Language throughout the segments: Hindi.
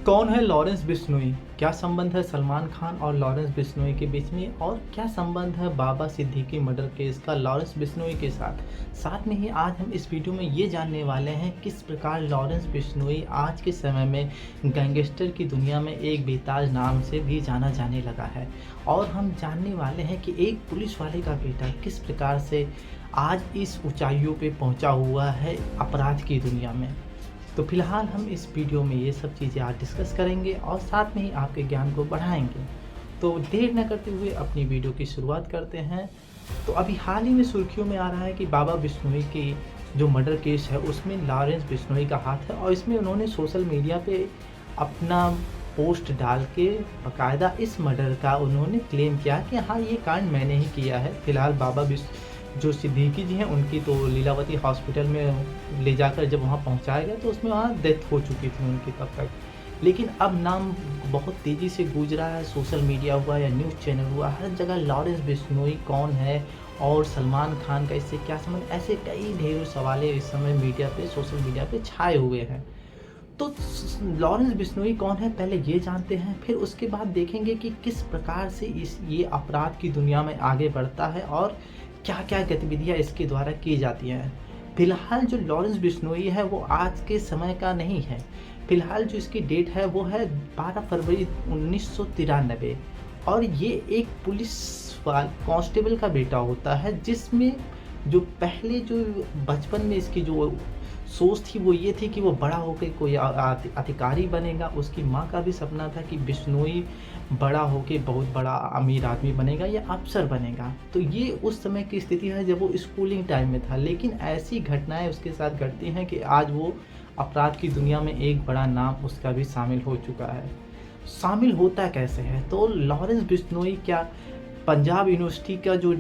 कौन है लॉरेंस बिश्नोई? क्या संबंध है सलमान खान और लॉरेंस बिश्नोई के बीच में? और क्या संबंध है बाबा सिद्दीकी मर्डर केस का लॉरेंस बिश्नोई के साथ? साथ में ही आज हम इस वीडियो में ये जानने वाले हैं किस प्रकार लॉरेंस बिश्नोई आज के समय में गैंगस्टर की दुनिया में एक बेताज नाम से भी जाना जाने लगा है। और हम जानने वाले हैं कि एक पुलिस वाले का बेटा किस प्रकार से आज इस ऊंचाइयों पे पहुंचा हुआ है अपराध की दुनिया में। तो फिलहाल हम इस वीडियो में ये सब चीज़ें आज डिस्कस करेंगे और साथ में ही आपके ज्ञान को बढ़ाएंगे। तो देर न करते हुए अपनी वीडियो की शुरुआत करते हैं। तो अभी हाल ही में सुर्खियों में आ रहा है कि बाबा बिश्नोई की जो मर्डर केस है उसमें लॉरेंस बिश्नोई का हाथ है और इसमें उन्होंने सोशल मीडिया पे अपना पोस्ट डाल के बाकायदा इस मर्डर का उन्होंने क्लेम किया कि हाँ ये कांड मैंने ही किया है। फिलहाल बाबा जो सिद्दीकी जी हैं उनकी तो लीलावती हॉस्पिटल में ले जाकर जब वहाँ पहुँचाया गया तो उसमें वहाँ डेथ हो चुकी थी उनकी तब तक। लेकिन अब नाम बहुत तेज़ी से गूंज रहा है, सोशल मीडिया हुआ या न्यूज़ चैनल हुआ, हर जगह लॉरेंस बिश्नोई कौन है और सलमान खान का इससे क्या संबंध, ऐसे कई ढेरों सवाल इस समय मीडिया पे सोशल मीडिया पे छाए हुए हैं। तो लॉरेंस बिश्नोई कौन है पहले ये जानते हैं, फिर उसके बाद देखेंगे कि किस प्रकार से ये अपराध की दुनिया में आगे बढ़ता है और क्या क्या गतिविधियां इसके द्वारा की जाती हैं। फिलहाल जो लॉरेंस बिश्नोई है वो आज के समय का नहीं है। फिलहाल जो इसकी डेट है वो है 12 फरवरी 1993 और ये एक पुलिस कांस्टेबल का बेटा होता है, जिसमें जो पहले जो बचपन में इसकी जो सोच थी वो ये थी कि वो बड़ा होकर कोई अधिकारी बनेगा। उसकी माँ का भी सपना था कि बिश्नोई बड़ा होकर बहुत बड़ा अमीर आदमी बनेगा या अफसर बनेगा। तो ये उस समय की स्थिति है जब वो स्कूलिंग टाइम में था। लेकिन ऐसी घटनाएं उसके साथ घटती हैं कि आज वो अपराध की दुनिया में एक बड़ा नाम उसका भी शामिल हो चुका है। शामिल होता कैसे है? तो लॉरेंस बिश्नोई क्या पंजाब यूनिवर्सिटी का जो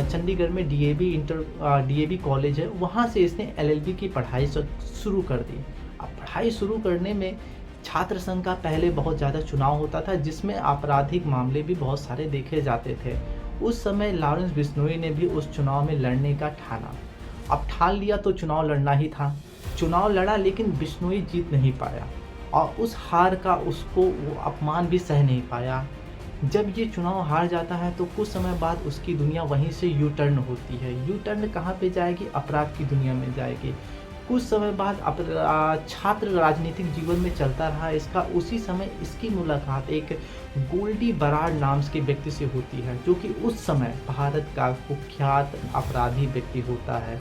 चंडीगढ़ में डीएवी कॉलेज है वहाँ से इसने एलएलबी की पढ़ाई शुरू कर दी। अब पढ़ाई शुरू करने में छात्र संघ का पहले बहुत ज़्यादा चुनाव होता था जिसमें आपराधिक मामले भी बहुत सारे देखे जाते थे। उस समय लॉरेंस बिश्नोई ने भी उस चुनाव में लड़ने का ठाना। अब ठान लिया तो चुनाव लड़ना ही था। चुनाव लड़ा लेकिन बिश्नोई जीत नहीं पाया और उस हार का उसको वो अपमान भी सह नहीं पाया। जब ये चुनाव हार जाता है तो कुछ समय बाद उसकी दुनिया वहीं से यू टर्न होती है। यू टर्न कहाँ पे जाएगी? अपराध की दुनिया में जाएगी। कुछ समय बाद छात्र राजनीतिक जीवन में चलता रहा इसका। उसी समय इसकी मुलाकात एक गोल्डी बराड़ नाम के व्यक्ति से होती है जो कि उस समय भारत का कुख्यात अपराधी व्यक्ति होता है।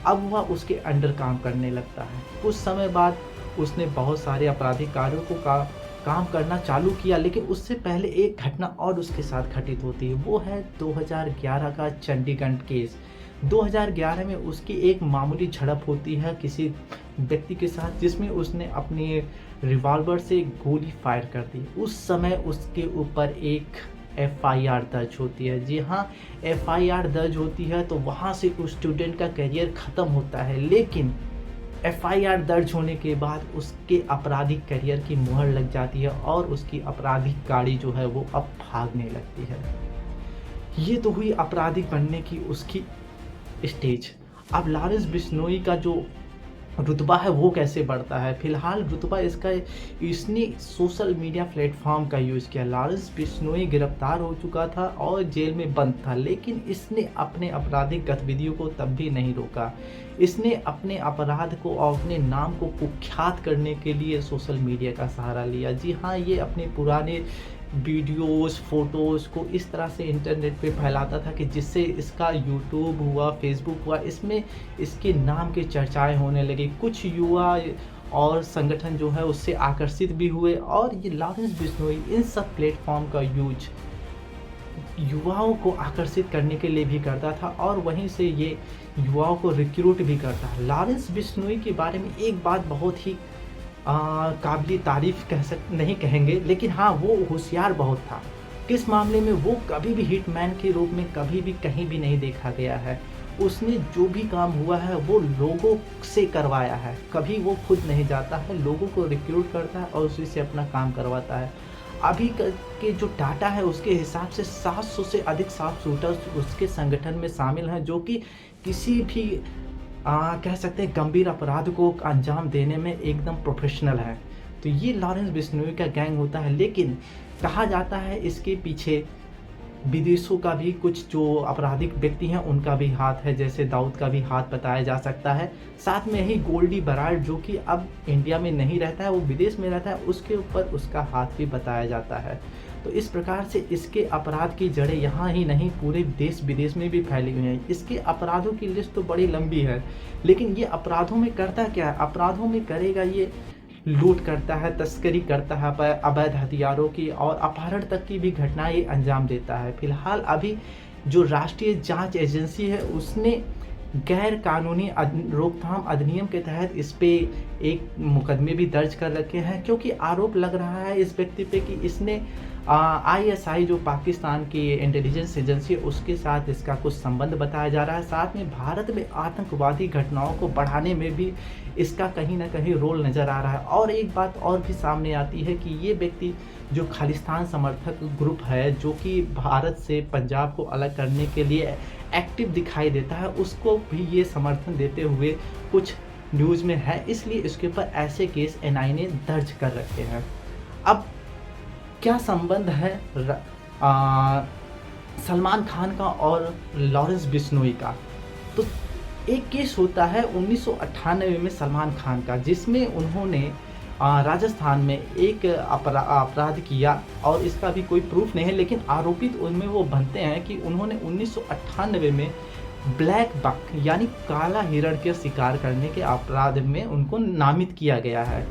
अब वह उसके अंडर काम करने लगता है। कुछ समय बाद उसने बहुत सारे आपराधिक कार्यों को काम करना चालू किया। लेकिन उससे पहले एक घटना और उसके साथ घटित होती है, वो है 2011 का चंडीगढ़ केस। 2011 में उसकी एक मामूली झड़प होती है किसी व्यक्ति के साथ जिसमें उसने अपनी रिवॉल्वर से गोली फायर कर दी। उस समय उसके ऊपर एक एफआईआर दर्ज होती है। जी हाँ, एफआईआर दर्ज होती है तो वहाँ से उस स्टूडेंट का करियर ख़त्म होता है। लेकिन एफआईआर दर्ज होने के बाद उसके आपराधिक करियर की मुहर लग जाती है और उसकी आपराधिक गाड़ी जो है वो अब भागने लगती है। ये तो हुई आपराधिक बनने की उसकी स्टेज। अब लॉरेंस बिश्नोई का जो रुतबा है वो कैसे बढ़ता है? फिलहाल रुतबा इसका, इसने सोशल मीडिया प्लेटफॉर्म का यूज़ किया। लॉरेंस बिश्नोई गिरफ्तार हो चुका था और जेल में बंद था, लेकिन इसने अपने आपराधिक गतिविधियों को तब भी नहीं रोका। इसने अपने अपराध को और अपने नाम को कुख्यात करने के लिए सोशल मीडिया का सहारा लिया। जी हाँ, ये अपने पुराने वीडियोस फोटोज़ को इस तरह से इंटरनेट पे फैलाता था कि जिससे इसका यूट्यूब हुआ, फेसबुक हुआ, इसमें इसके नाम की चर्चाएं होने लगी। कुछ युवा और संगठन जो है उससे आकर्षित भी हुए और ये लॉरेंस बिश्नोई इन सब प्लेटफॉर्म का यूज युवाओं को आकर्षित करने के लिए भी करता था और वहीं से ये युवाओं को रिक्रूट भी करता है। लॉरेंस बिश्नोई के बारे में एक बात बहुत ही काबिल तारीफ नहीं कहेंगे, लेकिन हाँ वो होशियार बहुत था। किस मामले में? वो कभी भी हिटमैन के रूप में कभी भी कहीं भी नहीं देखा गया है। उसने जो भी काम हुआ है वो लोगों से करवाया है। कभी वो खुद नहीं जाता है, लोगों को रिक्रूट करता है और उसी से अपना काम करवाता है। अभी के जो डाटा है उसके हिसाब से 700 से अधिक शार्प शूटर्स उसके संगठन में शामिल हैं जो कि किसी भी कह सकते हैं गंभीर अपराध को अंजाम देने में एकदम प्रोफेशनल है। तो ये लॉरेंस बिश्नोई का गैंग होता है, लेकिन कहा जाता है इसके पीछे विदेशों का भी कुछ जो आपराधिक व्यक्ति हैं उनका भी हाथ है, जैसे दाऊद का भी हाथ बताया जा सकता है। साथ में ही गोल्डी बराड जो कि अब इंडिया में नहीं रहता है, वो विदेश में रहता है, उसके ऊपर उसका हाथ भी बताया जाता है। तो इस प्रकार से इसके अपराध की जड़ें यहाँ ही नहीं पूरे देश विदेश में भी फैली हुई हैं। इसके अपराधों की लिस्ट तो बड़ी लंबी है, लेकिन ये अपराधों में करता क्या है? अपराधों में करेगा ये लूट करता है, तस्करी करता है, अवैध हथियारों की और अपहरण तक की भी घटनाएं ये अंजाम देता है। फिलहाल अभी जो राष्ट्रीय जांच एजेंसी है उसने गैर कानूनी रोकथाम अधिनियम के तहत इस पे एक मुकदमे भी दर्ज कर रखे हैं, क्योंकि आरोप लग रहा है इस व्यक्ति पे कि इसने आईएसआई जो पाकिस्तान की इंटेलिजेंस एजेंसी है उसके साथ इसका कुछ संबंध बताया जा रहा है। साथ में भारत में आतंकवादी घटनाओं को बढ़ाने में भी इसका कहीं ना कहीं रोल नज़र आ रहा है। और एक बात और भी सामने आती है कि ये व्यक्ति जो खालिस्तान समर्थक ग्रुप है, जो कि भारत से पंजाब को अलग करने के लिए एक्टिव दिखाई देता है, उसको भी ये समर्थन देते हुए कुछ न्यूज़ में है, इसलिए इसके ऊपर ऐसे केस एनआईए ने दर्ज कर रखे हैं। अब क्या संबंध है सलमान खान का और लॉरेंस बिश्नोई का? तो एक केस होता है 1998 में सलमान खान का, जिसमें उन्होंने राजस्थान में एक अपराध किया और इसका भी कोई प्रूफ नहीं है, लेकिन आरोपित उनमें वो बनते हैं कि उन्होंने 1998 में ब्लैक बक यानी काला हिरण के शिकार करने के अपराध में उनको नामित किया गया है।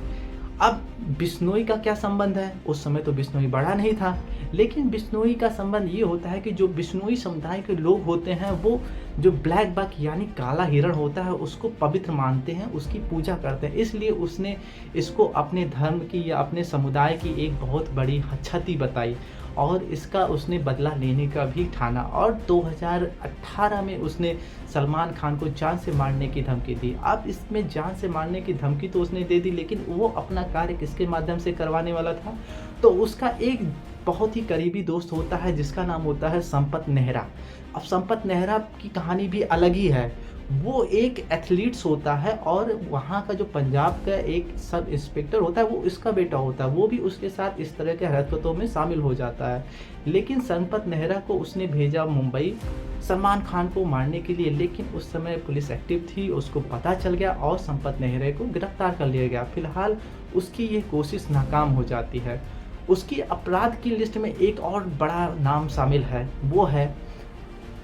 अब बिश्नोई का क्या संबंध है? उस समय तो बिश्नोई बड़ा नहीं था, लेकिन बिश्नोई का संबंध ये होता है कि जो बिश्नोई समुदाय के लोग होते हैं वो जो ब्लैक बक यानी काला हिरण होता है उसको पवित्र मानते हैं, उसकी पूजा करते हैं, इसलिए उसने इसको अपने धर्म की या अपने समुदाय की एक बहुत बड़ी क्षति बताई और इसका उसने बदला लेने का भी ठाना। और 2018 में उसने सलमान खान को जान से मारने की धमकी दी। अब इसमें जान से मारने की धमकी तो उसने दे दी, लेकिन वो अपना कार्य किसके माध्यम से करवाने वाला था? तो उसका एक बहुत ही करीबी दोस्त होता है जिसका नाम होता है संपत नेहरा। अब संपत नेहरा की कहानी भी अलग ही है। वो एक एथलीट्स होता है और वहाँ का जो पंजाब का एक सब इंस्पेक्टर होता है वो इसका बेटा होता है, वो भी उसके साथ इस तरह के हरकतों में शामिल हो जाता है। लेकिन संपत नेहरा को उसने भेजा मुंबई सलमान खान को मारने के लिए, लेकिन उस समय पुलिस एक्टिव थी, उसको पता चल गया और संपत नेहरा को गिरफ्तार कर लिया गया। फिलहाल उसकी ये कोशिश नाकाम हो जाती है। उसकी अपराध की लिस्ट में एक और बड़ा नाम शामिल है, वो है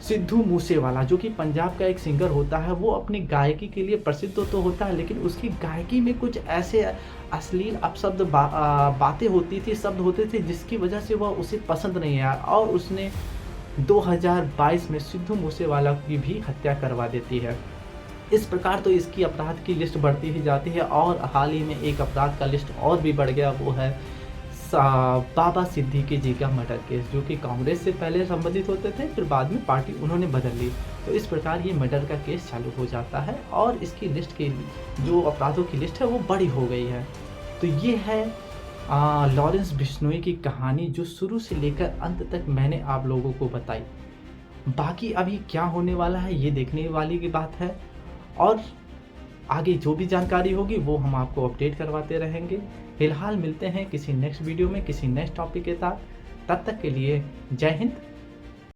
सिद्धू मूसेवाला, जो कि पंजाब का एक सिंगर होता है। वो अपनी गायकी के लिए प्रसिद्ध तो होता है, लेकिन उसकी गायकी में कुछ ऐसे अश्लील अपशब्द बातें होती थी, शब्द होते थे, जिसकी वजह से वह उसे पसंद नहीं आया और उसने 2022 में सिद्धू मूसेवाला की भी हत्या करवा देती है। इस प्रकार तो इसकी अपराध की लिस्ट बढ़ती ही जाती है और हाल ही में एक अपराध का लिस्ट और भी बढ़ गया, वो है बाबा सिद्दीकी जी का मर्डर केस, जो कि कांग्रेस से पहले संबंधित होते थे, फिर बाद में पार्टी उन्होंने बदल ली। तो इस प्रकार ये मर्डर का केस चालू हो जाता है और इसकी लिस्ट की जो अपराधों की लिस्ट है वो बड़ी हो गई है। तो ये है लॉरेंस बिश्नोई की कहानी, जो शुरू से लेकर अंत तक मैंने आप लोगों को बताई। बाकी अभी क्या होने वाला है ये देखने वाली की बात है, और आगे जो भी जानकारी होगी वो हम आपको अपडेट करवाते रहेंगे। फिलहाल मिलते हैं किसी नेक्स्ट वीडियो में किसी नेक्स्ट टॉपिक के साथ। तब तक के लिए जय हिंद,